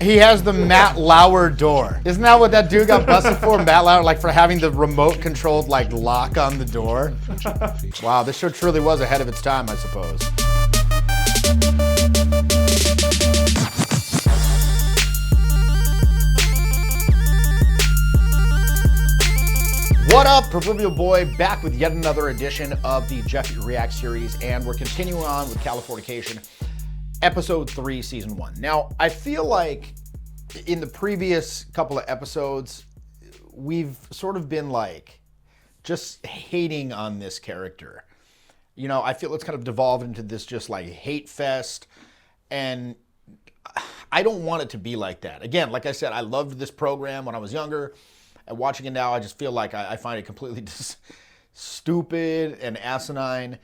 He has the Matt Lauer door. Isn't that what that dude got busted for? Matt Lauer, like for having the remote controlled like lock on the door. Wow, this show truly was ahead of its time, I suppose. What up, Proverbial Boy? Back with yet another edition of the Jeff React series, and we're continuing on with Californication, episode 3, season 1. Now, I feel like in the previous couple of episodes, we've sort of been like just hating on this character. You know, I feel it's kind of devolved into this just like hate fest, and I don't want it to be like that. Again, like I said, I loved this program when I was younger. And watching it now, I just feel like I find it completely just stupid and asinine.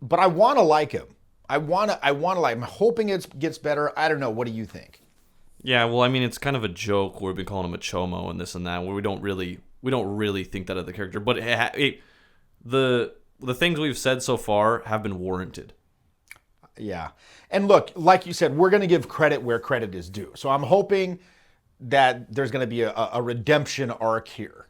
But I want to like him. I want to like him. I'm hoping it gets better. I don't know. What do you think? Yeah, well, I mean, it's kind of a joke where we've been calling him a chomo and this and that, where we don't really think that of the character. But the things we've said so far have been warranted. Yeah. And look, like you said, we're going to give credit where credit is due. So I'm hoping that there's going to be a redemption arc here.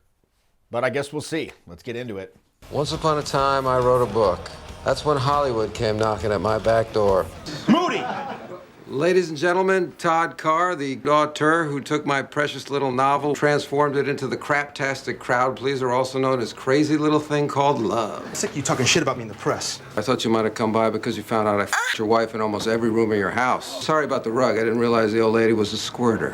But I guess we'll see. Let's get into it. Once upon a time, I wrote a book. That's when Hollywood came knocking at my back door. Moody! Ladies and gentlemen, Todd Carr, the auteur who took my precious little novel, transformed it into the craptastic crowd pleaser, also known as Crazy Little Thing Called Love. It's like you talking shit about me in the press. I thought you might have come by because you found out I f***ed your wife in almost every room of your house. Sorry about the rug. I didn't realize the old lady was a squirter.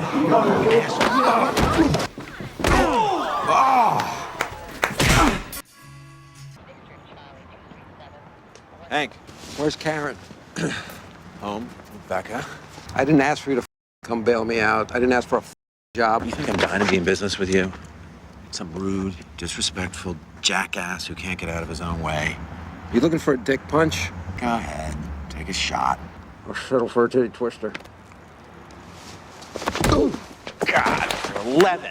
Hank, Where's Karen? home, Becca. I didn't ask for you to come bail me out. I didn't ask for a job. You think I'm dying to be in business with you? Some rude, disrespectful jackass who can't get out of his own way. You looking for a dick punch? Go ahead, take a shot. Or settle for a titty twister? God, you're 11.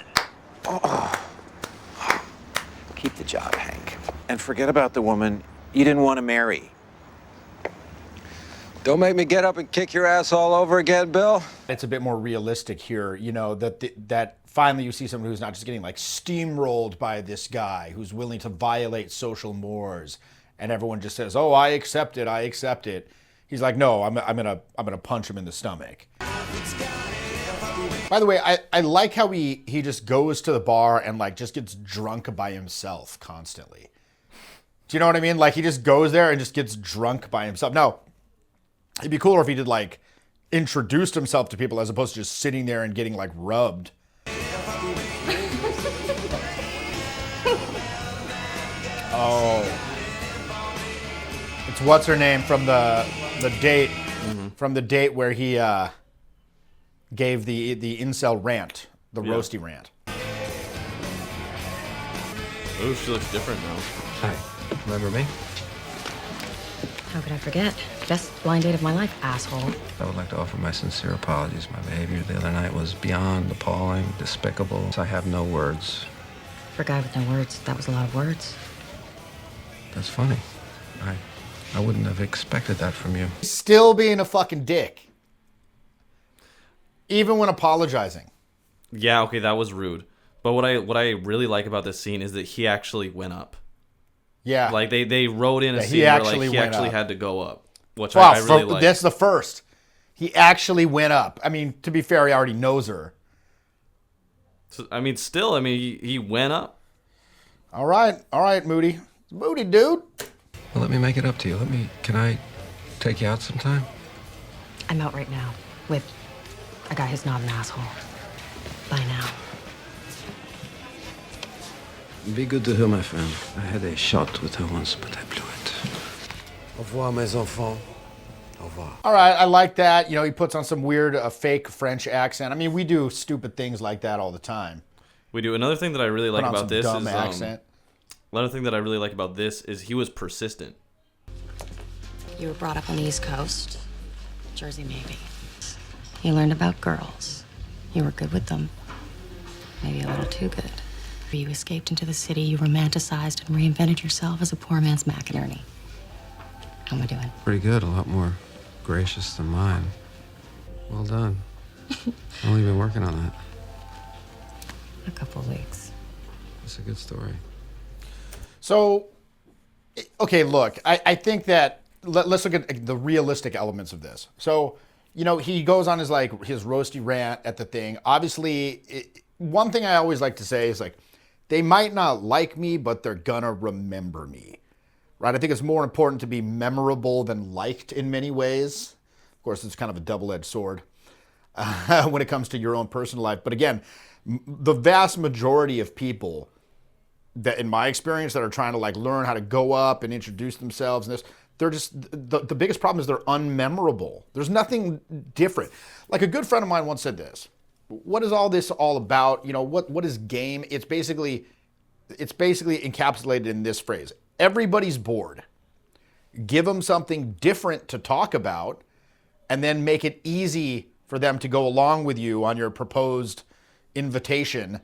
Keep the job, Hank. And forget about the woman you didn't want to marry. Don't make me get up and kick your ass all over again, Bill. It's a bit more realistic here, you know, that finally you see someone who's not just getting like steamrolled by this guy who's willing to violate social mores, and everyone just says, "Oh, I accept it, I accept it." He's like, "No, I'm gonna punch him in the stomach." By the way, I like how he just goes to the bar and like just gets drunk by himself constantly. Do you know what I mean? Like he just goes there and just gets drunk by himself. Now, it'd be cooler if he did like introduced himself to people as opposed to just sitting there and getting like rubbed. Oh, it's what's her name from the date from the date where he gave the incel rant, the roasty rant. Oh, she looks different now. Hi, remember me? How could I forget? Best blind date of my life, asshole. I would like to offer my sincere apologies. My behavior the other night was beyond appalling, despicable. I have no words. For a guy with no words, that was a lot of words. That's funny. I wouldn't have expected that from you. Still being a fucking dick. Even when apologizing. Yeah, okay, that was rude. But what I really like about this scene is that he actually went up. Yeah. Like they wrote in a scene where like he actually had to go up, which I really like. That's the first. He actually went up. I mean, to be fair, he already knows her. So, I mean, still, he went up. All right, Moody. Moody, dude. Well, let me make it up to you. Can I take you out sometime? I'm out right now with a guy who's not an asshole. Bye now. Be good to her, my friend. I had a shot with her once, but I blew it. Au revoir, mes enfants. Au revoir. All right, I like that. You know, he puts on some weird fake French accent. I mean, we do stupid things like that all the time. We do. Another thing that I really like about this dumb is accent. another thing that I really like about this is he was persistent. You were brought up on the East Coast, Jersey maybe. You learned about girls. You were good with them. Maybe a little too good. You escaped into the city, you romanticized and reinvented yourself as a poor man's McInerney. How am I doing? Pretty good, a lot more gracious than mine. Well done. How long have you been working on that? A couple weeks. It's a good story. So, okay, look, I think that let's look at the realistic elements of this. So, he goes on his roasty rant at the thing. Obviously, one thing I always like to say is they might not like me, but they're gonna remember me, right? I think it's more important to be memorable than liked in many ways. Of course, it's kind of a double-edged sword when it comes to your own personal life. But again, the vast majority of people that, in my experience, that are trying to learn how to go up and introduce themselves and this, they're just, the biggest problem is they're unmemorable. There's nothing different. A good friend of mine once said this: what is all this all about? What is game? It's basically encapsulated in this phrase: everybody's bored. Give them something different to talk about, and then make it easy for them to go along with you on your proposed invitation,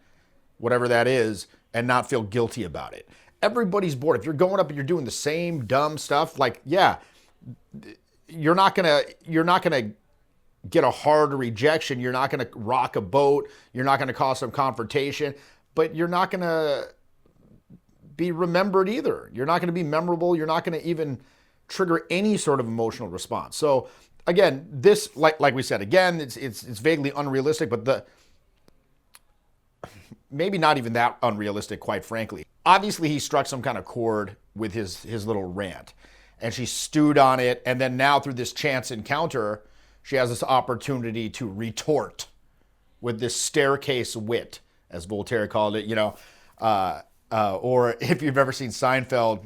whatever that is, and not feel guilty about it. Everybody's bored. If you're going up and you're doing the same dumb stuff, you're not gonna get a hard rejection. You're not gonna rock a boat. You're not gonna cause some confrontation, but you're not gonna be remembered either. You're not gonna be memorable. You're not gonna even trigger any sort of emotional response. So again, this, like we said, again, it's vaguely unrealistic, but maybe not even that unrealistic, quite frankly. Obviously, he struck some kind of chord with his little rant, and she stewed on it, and then now through this chance encounter, she has this opportunity to retort with this staircase wit, as Voltaire called it, or if you've ever seen Seinfeld,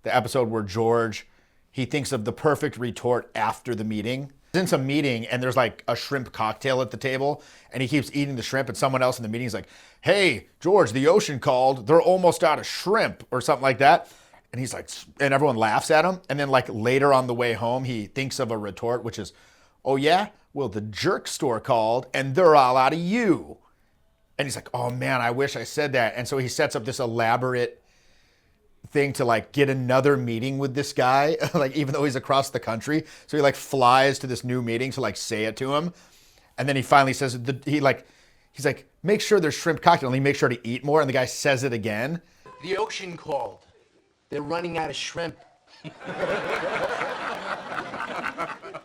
the episode where George, he thinks of the perfect retort after the meeting. He's in some meeting and there's a shrimp cocktail at the table, and he keeps eating the shrimp, and someone else in the meeting is like, "Hey, George, the ocean called. They're almost out of shrimp," or something like that. And he's like, and everyone laughs at him. And then later on the way home, he thinks of a retort, which is, "Oh yeah? Well, the jerk store called and they're all out of you." And he's like, "Oh man, I wish I said that." And so he sets up this elaborate thing to get another meeting with this guy, even though he's across the country. So he flies to this new meeting to say it to him. And then he finally says, he's like, "Make sure there's shrimp cocktail," and he makes sure to eat more. And the guy says it again. "The ocean called. They're running out of shrimp."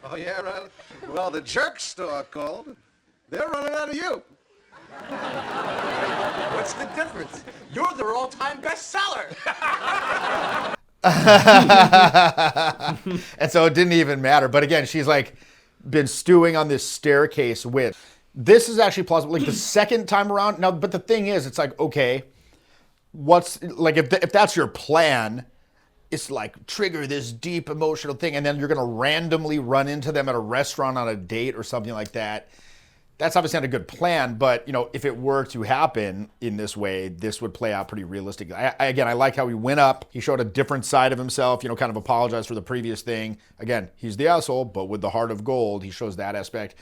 Oh, yeah, right? Well, the jerk store called. They're running out of you. What's the difference? You're their all-time bestseller. And so it didn't even matter. But again, she's been stewing on this staircase wit. This is actually plausible. The second time around. Now, but the thing is, it's okay, what's if that's your plan, it's trigger this deep emotional thing, and then you're gonna randomly run into them at a restaurant on a date or something like that. That's obviously not a good plan, but if it were to happen in this way, this would play out pretty realistically. I like how he went up. He showed a different side of himself, kind of apologized for the previous thing. Again, he's the asshole, but with the heart of gold, he shows that aspect.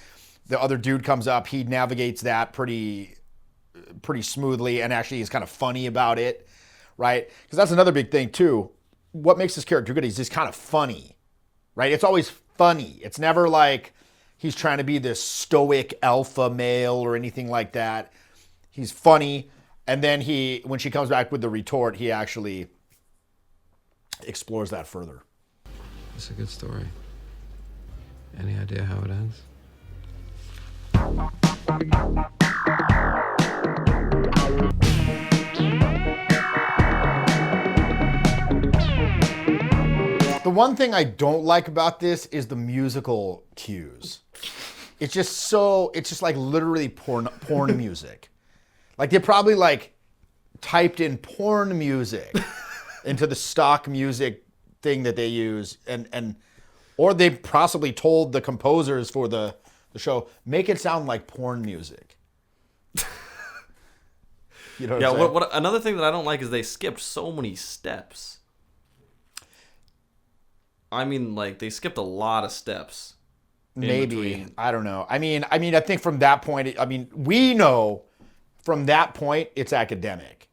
The other dude comes up, he navigates that pretty smoothly, and actually is kind of funny about it, right? Because that's another big thing too. What makes this character good is he's kind of funny, right? It's always funny. It's never he's trying to be this stoic alpha male or anything like that. He's funny. And then when she comes back with the retort, he actually explores that further. It's a good story. Any idea how it ends? The one thing I don't like about this is the musical cues. It's just literally porn music. They probably typed in porn music into the stock music thing that they use, or they possibly told the composers for the show, make it sound like porn music. You know what I'm saying? What another thing that I don't like is they skipped so many steps. I mean, they skipped a lot of steps. Maybe. I don't know. I mean, I think from that point, we know from that point it's academic.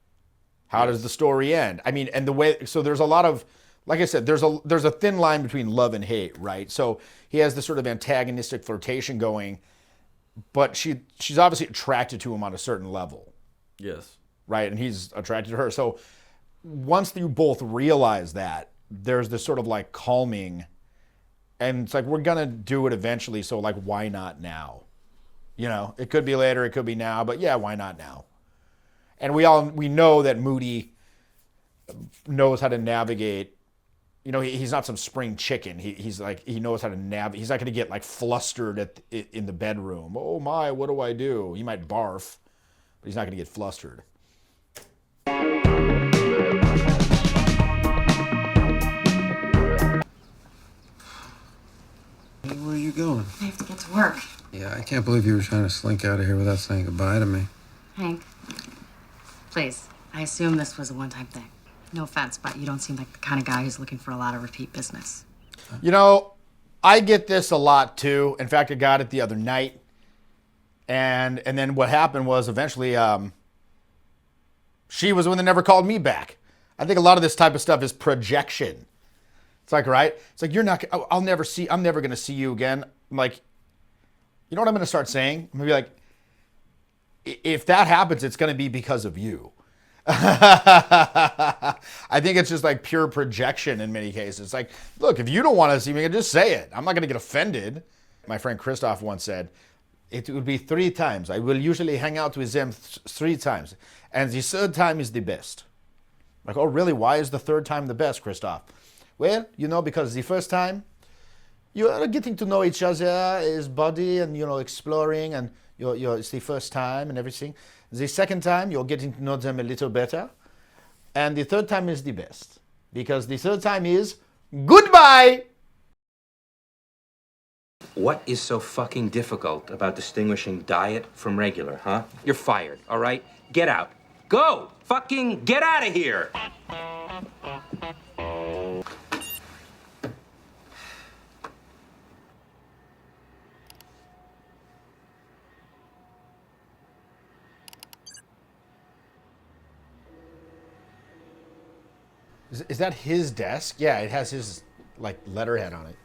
How does the story end? And the way, so there's a lot of, like I said, there's a thin line between love and hate, right? So he has this sort of antagonistic flirtation going, but she's obviously attracted to him on a certain level, Yes. right? And he's attracted to her. So once you both realize that, there's this sort of like calming, and it's like, we're gonna do it eventually, so like, why not now? You know, it could be later, it could be now, but yeah, why not now? And we know that Moody knows how to navigate. You know, he's not some spring chicken. He's like, he knows how to navigate. He's not going to get like flustered in the bedroom. Oh my, what do I do? He might barf, but he's not going to get flustered. Hey, where are you going? I have to get to work. Yeah, I can't believe you were trying to slink out of here without saying goodbye to me. Hank, please, I assume this was a one-time thing. No offense, but you don't seem like the kind of guy who's looking for a lot of repeat business. You know, I get this a lot too. In fact, I got it the other night. And then what happened was eventually she was the one that never called me back. I think a lot of this type of stuff is projection. It's like, right? It's like, I'm never going to see you again. I'm like, you know what I'm going to start saying? I'm going to be like, if that happens, it's going to be because of you. I think it's just like pure projection in many cases. It's like, look, if you don't want to see me, just say it. I'm not going to get offended. My friend Christoph once said, it would be 3 times. I will usually hang out with them 3 times. And the 3rd time is the best. Like, oh, really? Why is the 3rd time the best, Christoph? Well, you know, because the first time, you are getting to know each other, his body, and, you know, exploring, and it's the first time and everything. The 2nd time, you're getting to know them a little better. And the 3rd time is the best. Because the 3rd time is goodbye! What is so fucking difficult about distinguishing diet from regular, huh? You're fired, all right? Get out. Go! Fucking get out of here! Is that his desk? Yeah, it has his, like, letterhead on it.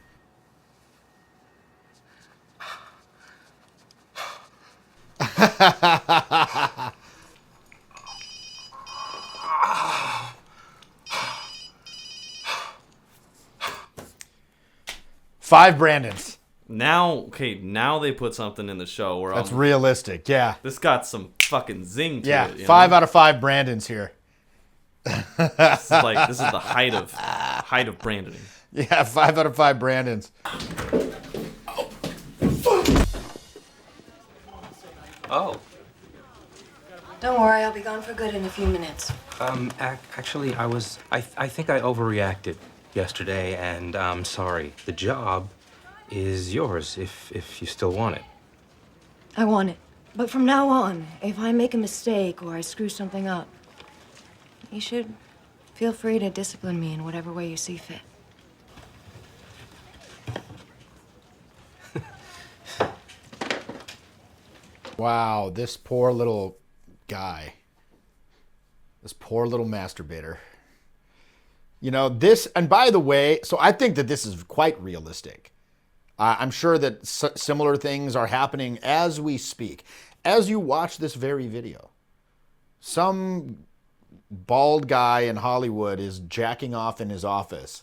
Five Brandons. Now they put something in the show where That's realistic, yeah. This got some fucking zing to yeah, it. Yeah, 5 out of 5 Brandons here. This is the height of brandoning. Yeah, 5 out of 5 Brandons. Oh. Don't worry, I'll be gone for good in a few minutes. Actually, I think I overreacted yesterday, and I'm sorry. The job is yours if you still want it. I want it. But from now on, if I make a mistake or I screw something up, you should feel free to discipline me in whatever way you see fit. Wow, this poor little guy. This poor little masturbator. You know, this, and by the way, so I think that this is quite realistic. I'm sure that similar things are happening as we speak. As you watch this very video, some bald guy in Hollywood is jacking off in his office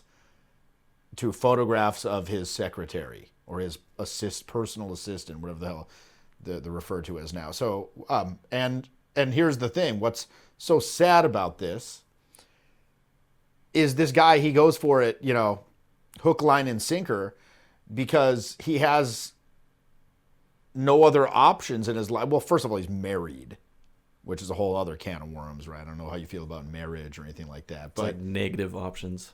to photographs of his secretary or his personal assistant, whatever the hell they're referred to as now. So, and here's the thing. What's so sad about this is this guy, he goes for it, you know, hook, line, and sinker, because he has no other options in his life. Well, first of all, he's married, which is a whole other can of worms, right? I don't know how you feel about marriage or anything like that. But it's like negative options.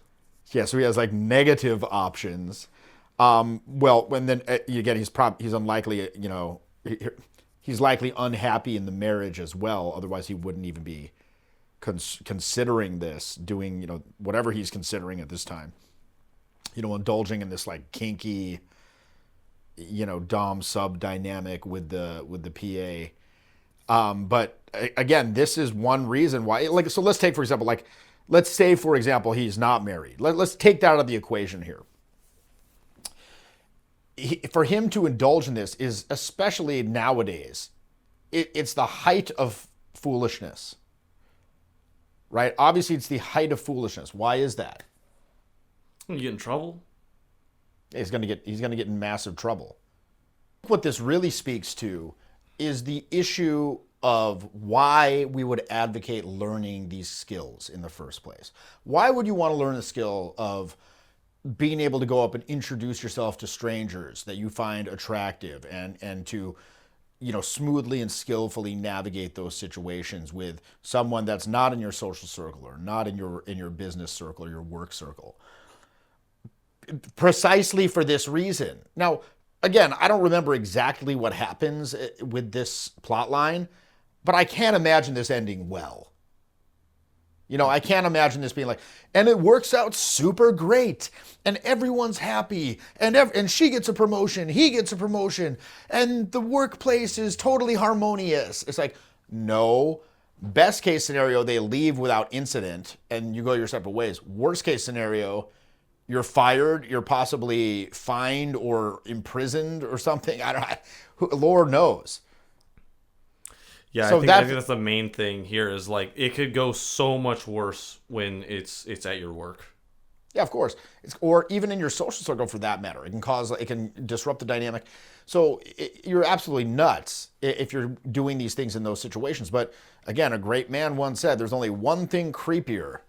Yeah, so he has like negative options. Well, when then again, he's unlikely, you know, he's likely unhappy in the marriage as well. Otherwise, he wouldn't even be considering this, doing, you know, whatever he's considering at this time. You know, indulging in this like kinky, you know, dom sub dynamic with the PA. But again, this is one reason why. Like, so let's take for example, like, let's say for example he's not married. Let's take that out of the equation here. for him to indulge in this is, especially nowadays, it's the height of foolishness, right? Obviously, it's the height of foolishness. Why is that? You get in trouble. He's gonna get in massive trouble. What this really speaks to is the issue of why we would advocate learning these skills in the first place. Why would you want to learn the skill of being able to go up and introduce yourself to strangers that you find attractive and to, you know, smoothly and skillfully navigate those situations with someone that's not in your social circle or not in your business circle or your work circle? Precisely for this reason. Now, again, I don't remember exactly what happens with this plot line, but I can't imagine this ending well. You know, I can't imagine this being like, and it works out super great, and everyone's happy, and she gets a promotion, he gets a promotion, and the workplace is totally harmonious. It's like, no. Best case scenario, they leave without incident, and you go your separate ways. Worst case scenario, you're fired, you're possibly fined or imprisoned or something. I don't. Lord knows. Yeah, So I think that's the main thing here is like it could go so much worse when it's at your work. Yeah, of course. Or even in your social circle for that matter. It can disrupt the dynamic. So you're absolutely nuts if you're doing these things in those situations. But again, a great man once said, there's only one thing creepier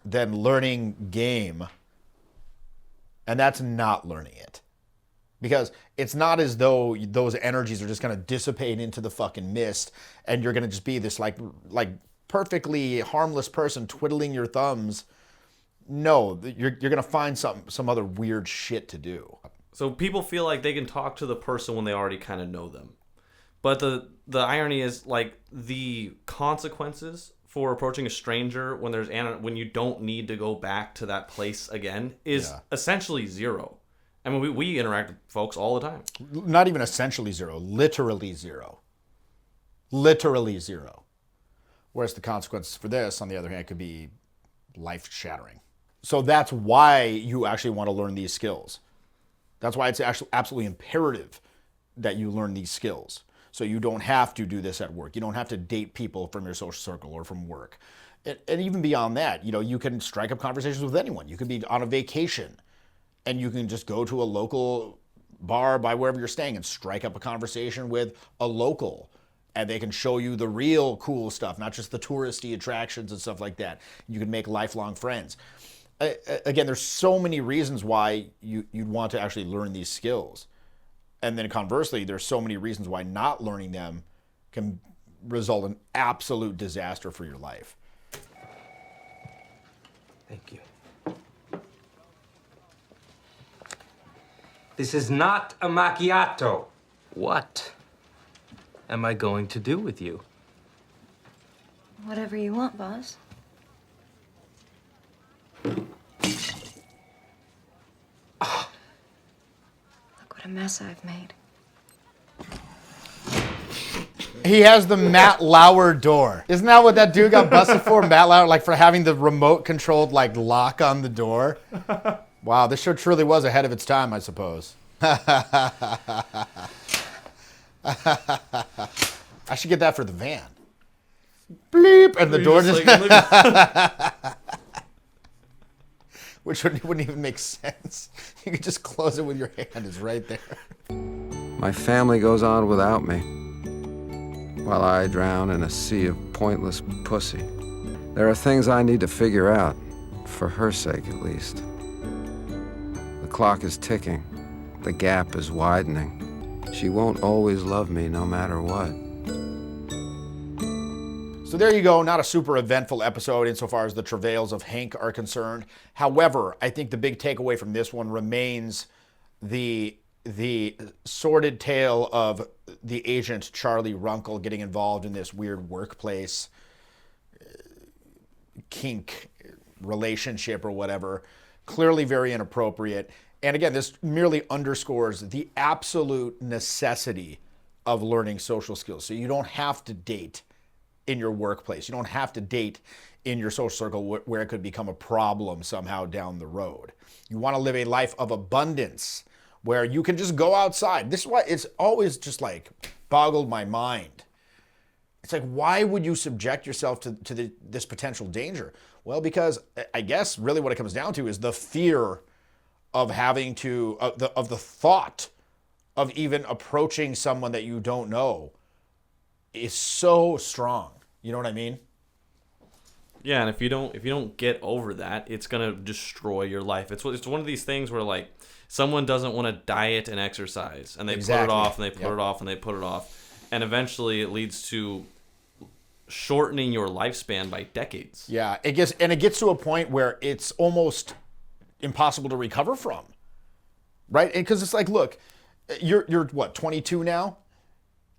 than learning game. And that's not learning it. Because it's not as though those energies are just going to dissipate into the fucking mist and you're going to just be this like perfectly harmless person twiddling your thumbs. No, you're going to find some other weird shit to do. So people feel like they can talk to the person when they already kind of know them. But the irony is like the consequences for approaching a stranger when you don't need to go back to that place again is essentially zero. I mean, we interact with folks all the time. Not even essentially zero, literally zero. Literally zero. Whereas the consequences for this, on the other hand, could be life-shattering. So that's why you actually want to learn these skills. That's why it's actually absolutely imperative that you learn these skills. So you don't have to do this at work. You don't have to date people from your social circle or from work. And even beyond that, you know, you can strike up conversations with anyone. You could be on a vacation and you can just go to a local bar by wherever you're staying and strike up a conversation with a local. And they can show you the real cool stuff, not just the touristy attractions and stuff like that. You can make lifelong friends. Again, there's so many reasons why you'd want to actually learn these skills. And then conversely, there's so many reasons why not learning them can result in absolute disaster for your life. Thank you. This is not a macchiato. What am I going to do with you? Whatever you want, boss. Oh. Look what a mess I've made. He has the Matt Lauer door. Isn't that what that dude got busted for? Matt Lauer, like for having the remote controlled like lock on the door. Wow, this show truly was ahead of its time, I suppose. I should get that for the van. Bleep, and the door just... Which wouldn't even make sense. You could just close it with your hand. It's right there. My family goes on without me, while I drown in a sea of pointless pussy. There are things I need to figure out, for her sake at least. The clock is ticking. The gap is widening. She won't always love me no matter what. So there you go, not a super eventful episode insofar as the travails of Hank are concerned. However, I think the big takeaway from this one remains the sordid tale of the agent Charlie Runkle getting involved in this weird workplace kink relationship or whatever. Clearly very inappropriate. And again, this merely underscores the absolute necessity of learning social skills. So you don't have to date in your workplace. You don't have to date in your social circle where it could become a problem somehow down the road. You want to live a life of abundance where you can just go outside. This is why it's always just like boggled my mind. It's like, why would you subject yourself to this potential danger? Well, because I guess really what it comes down to is the fear of having to, of the thought of even approaching someone that you don't know is so strong. You know what I mean? Yeah, and if you don't get over that, it's gonna destroy your life. It's one of these things where like someone doesn't want to diet and exercise, and they put it off, and they put it off, and they put it off, and eventually it leads to shortening your lifespan by decades. Yeah, it gets to a point where it's almost impossible to recover from, right? Because it's like, look, you're what, 22 now?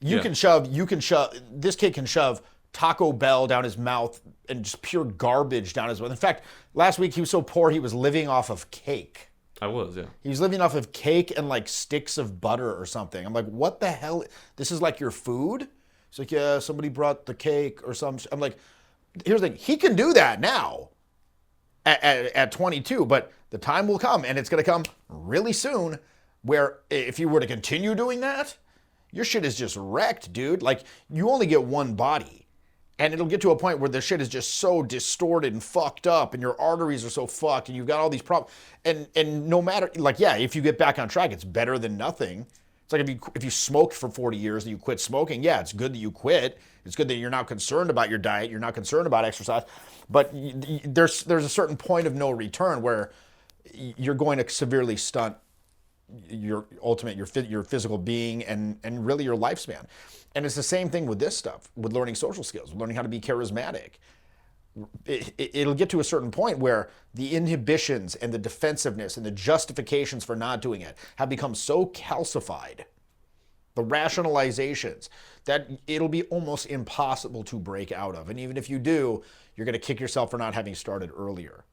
You can shove. This kid can shove Taco Bell down his mouth and just pure garbage down his mouth. In fact, last week he was so poor he was living off of cake. I was, yeah. He was living off of cake and like sticks of butter or something. I'm like, what the hell? This is like your food? It's like, yeah, somebody brought the cake or something. I'm like, here's the thing. He can do that now at 22, but the time will come, and it's going to come really soon, where if you were to continue doing that, your shit is just wrecked, dude. Like, you only get one body. And it'll get to a point where the shit is just so distorted and fucked up, and your arteries are so fucked, and you've got all these problems. And no matter, like, yeah, if you get back on track, it's better than nothing. It's like if you smoked for 40 years and you quit smoking, yeah, it's good that you quit. It's good that you're not concerned about your diet, you're not concerned about exercise. But there's a certain point of no return where you're going to severely stunt your physical being and really your lifespan. And it's the same thing with this stuff, with learning social skills, learning how to be charismatic. It'll get to a certain point where the inhibitions and the defensiveness and the justifications for not doing it have become so calcified, the rationalizations, that it'll be almost impossible to break out of. And even if you do, you're going to kick yourself for not having started earlier,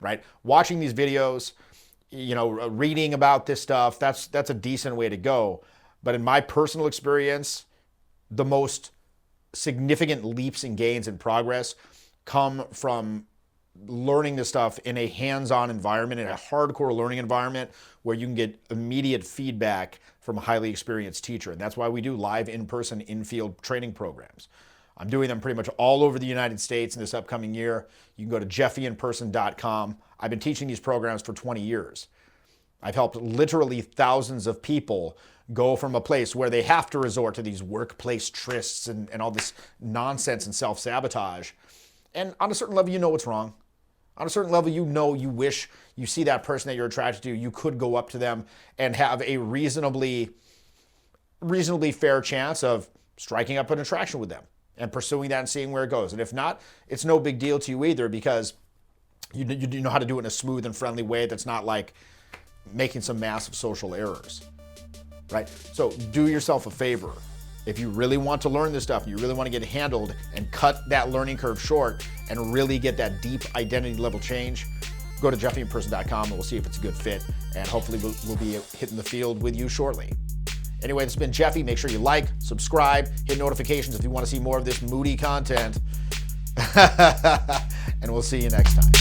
right? Watching these videos, reading about this stuff, that's a decent way to go. But in my personal experience, the most significant leaps and gains in progress come from learning this stuff in a hands-on environment, in a hardcore learning environment where you can get immediate feedback from a highly experienced teacher. And that's why we do live in-person, in-field training programs. I'm doing them pretty much all over the United States in this upcoming year. You can go to jeffyinperson.com. I've been teaching these programs for 20 years. I've helped literally thousands of people go from a place where they have to resort to these workplace trysts and all this nonsense and self-sabotage. And on a certain level, you know what's wrong. On a certain level, you wish you see that person that you're attracted to, you could go up to them and have a reasonably fair chance of striking up an attraction with them and pursuing that and seeing where it goes. And if not, it's no big deal to you either, because you know how to do it in a smooth and friendly way that's not like making some massive social errors, right? So do yourself a favor. If you really want to learn this stuff, and you really want to get handled and cut that learning curve short and really get that deep identity level change, go to jeffyinperson.com and we'll see if it's a good fit. And hopefully we'll be hitting the field with you shortly. Anyway, this has been Jeffy. Make sure you like, subscribe, hit notifications if you want to see more of this Moody content. And we'll see you next time.